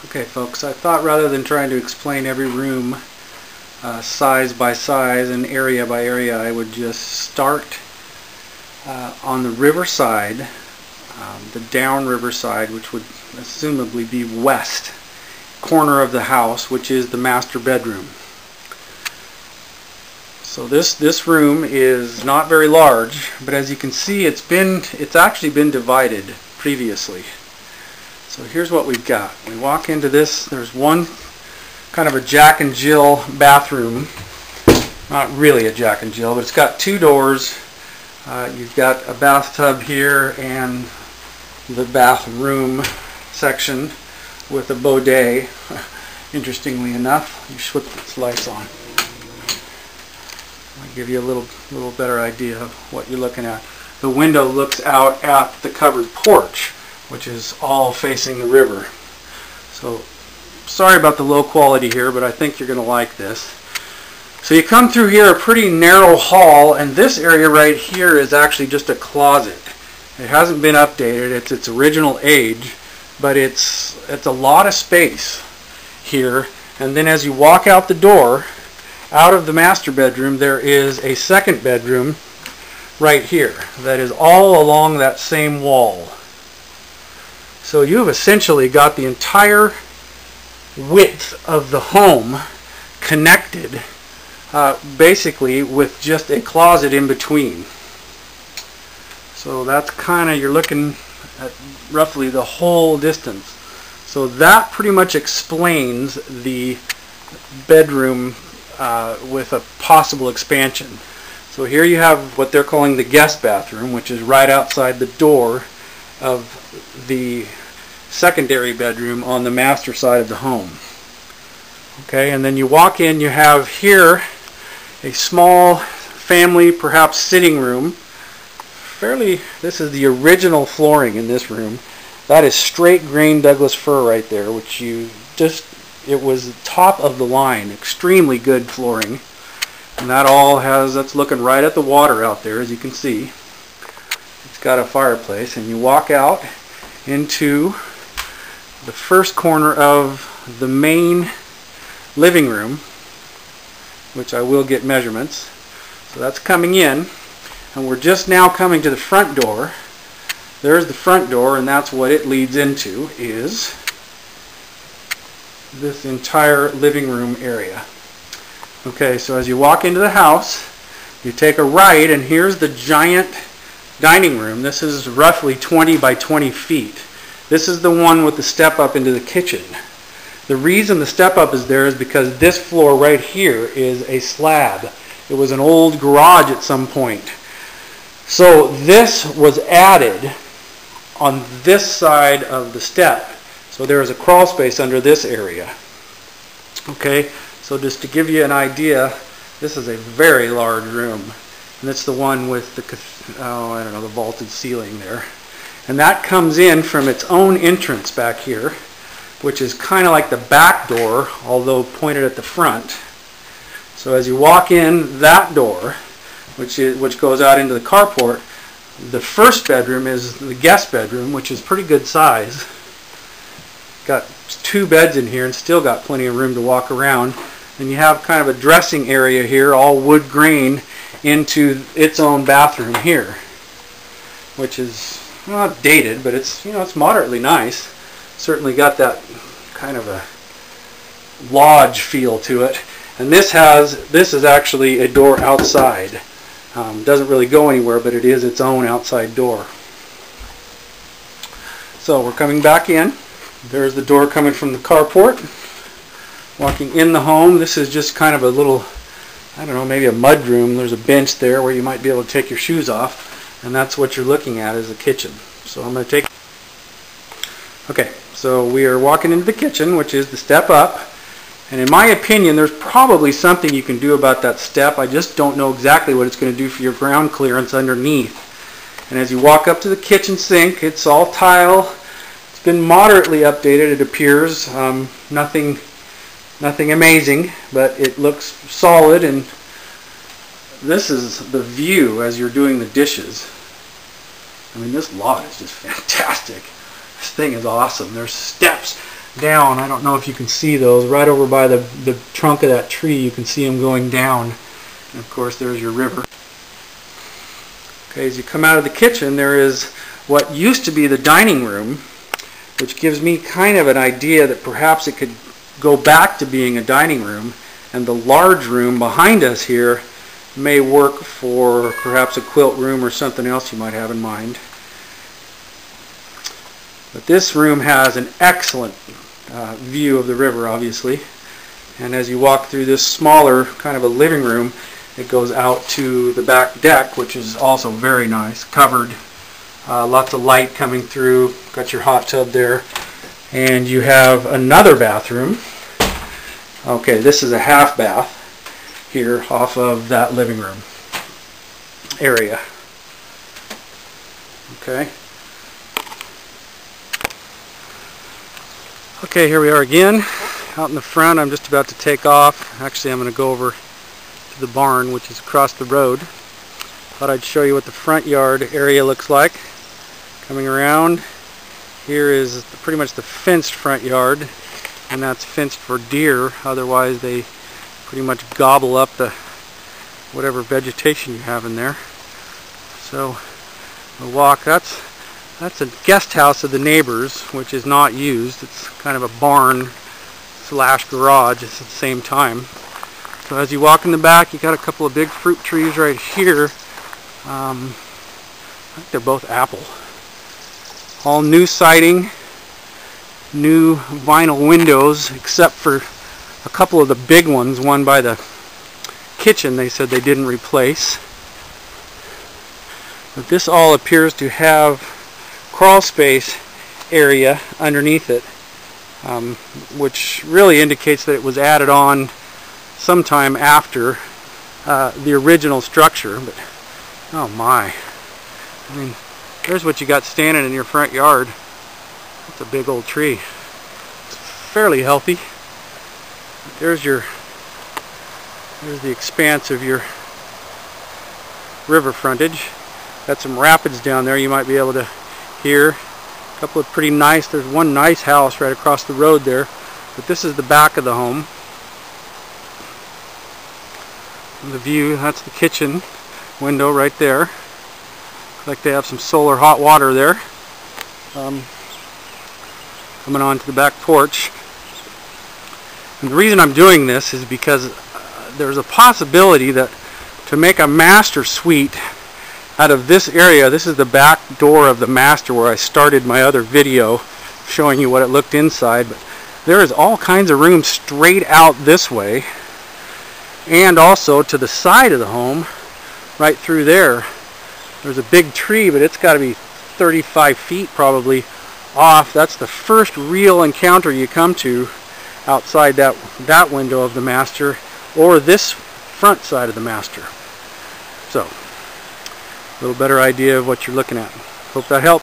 Okay folks, I thought rather than trying to explain every room size by size and area by area, I would just start on the river side, the downriver side, which would assumably be west corner of the house, which is the master bedroom. So this room is not very large, but as you can see, it's actually been divided previously. So here's what we've got. We walk into this, there's one kind of a Jack and Jill bathroom. Not really a Jack and Jill, but it's got two doors. You've got a bathtub here and the bathroom section with a bidet. Interestingly enough, you put this lights on. I'll give you a little better idea of what you're looking at. The window looks out at the covered porch, which is all facing the river. So sorry about the low quality here, but I think you're going to like this. So you come through here, a pretty narrow hall, and this area right here is actually just a closet. It hasn't been updated. It's its original age, but it's a lot of space here. And then as you walk out the door, out of the master bedroom, there is a second bedroom right here that is all along that same wall. So you've essentially got the entire width of the home connected basically with just a closet in between. So that's kind of, you're looking at roughly the whole distance. So that pretty much explains the bedroom with a possible expansion. So here you have what they're calling the guest bathroom, which is right outside the door of the secondary bedroom on the master side of the home. Okay, and then you walk in, you have here a small family, perhaps sitting room. This is the original flooring in this room. That is straight grain Douglas fir right there, which it was top of the line, extremely good flooring. And that's looking right at the water out there, as you can see. It's got a fireplace, and you walk out into the first corner of the main living room, which I will get measurements. So that's coming in, and we're just now coming to the front door. There's the front door, and that's what it leads into, is this entire living room area. Okay, so as you walk into the house, you take a right, and here's the giant dining room. This is roughly 20 by 20 feet. This is the one with the step up into the kitchen. The reason the step up is there is because this floor right here is a slab. It was an old garage at some point. So this was added on this side of the step. So there is a crawl space under this area. Okay, so just to give you an idea, this is a very large room. And it's the one with the, the vaulted ceiling there. And that comes in from its own entrance back here, which is kind of like the back door, although pointed at the front. So as you walk in that door, which goes out into the carport, the first bedroom is the guest bedroom, which is pretty good size. Got two beds in here and still got plenty of room to walk around. And you have kind of a dressing area here, all wood grain, into its own bathroom here, which is not dated, but it's moderately nice. Certainly got that kind of a lodge feel to it. And this is actually a door outside. Doesn't really go anywhere, but it is its own outside door. So we're coming back in. There's the door coming from the carport. Walking in the home, this is just kind of a little, maybe a mud room. There's a bench there where you might be able to take your shoes off. And that's what you're looking at, is the kitchen. So I'm going to take... Okay, so we are walking into the kitchen, which is the step up. And in my opinion, there's probably something you can do about that step. I just don't know exactly what it's going to do for your ground clearance underneath. And as you walk up to the kitchen sink, it's all tile. It's been moderately updated, it appears. Nothing amazing, but it looks solid. And this is the view as you're doing the dishes. I mean, this lot is just fantastic. This thing is awesome. There's steps down. I don't know if you can see those. Right over by the trunk of that tree, you can see them going down. And of course, there's your river. Okay, as you come out of the kitchen, there is what used to be the dining room, which gives me kind of an idea that perhaps it could go back to being a dining room, and the large room behind us here may work for perhaps a quilt room or something else you might have in mind. But this room has an excellent view of the river, obviously, and as you walk through this smaller kind of a living room, it goes out to the back deck, which is also very nice, covered, lots of light coming through, got your hot tub there, and you have another bathroom. Okay, this is a half bath here off of that living room area. Okay. Okay, here we are again out in the front. I'm just about to take off. Actually, I'm going to go over to the barn, which is across the road. Thought I'd show you what the front yard area looks like. Coming around, here is pretty much the fenced front yard, and that's fenced for deer. Otherwise, they pretty much gobble up the whatever vegetation you have in there. So we'll walk. That's a guest house of the neighbors, which is not used. It's kind of a barn slash garage at the same time. So as you walk in the back, you got a couple of big fruit trees right here. I think they're both apple. All new siding, new vinyl windows, except for a couple of the big ones. One by the kitchen they said they didn't replace. But this all appears to have crawl space area underneath it, which really indicates that it was added on sometime after the original structure. But oh my, I mean, there's what you got standing in your front yard. That's a big old tree. It's fairly healthy. There's the expanse of your river frontage. Got some rapids down there you might be able to hear. A couple of pretty nice, there's one nice house right across the road there, but this is the back of the home. And the view, that's the kitchen window right there. Looks like they have some solar hot water there. Coming on to the back porch. And the reason I'm doing this is because there's a possibility that to make a master suite out of this area, this is the back door of the master where I started my other video showing you what it looked inside, but there is all kinds of room straight out this way, and also to the side of the home, right through there. There's a big tree, but it's got to be 35 feet probably off. That's the first real encounter you come to outside that window of the master, or this front side of the master. So, a little better idea of what you're looking at. Hope that helps.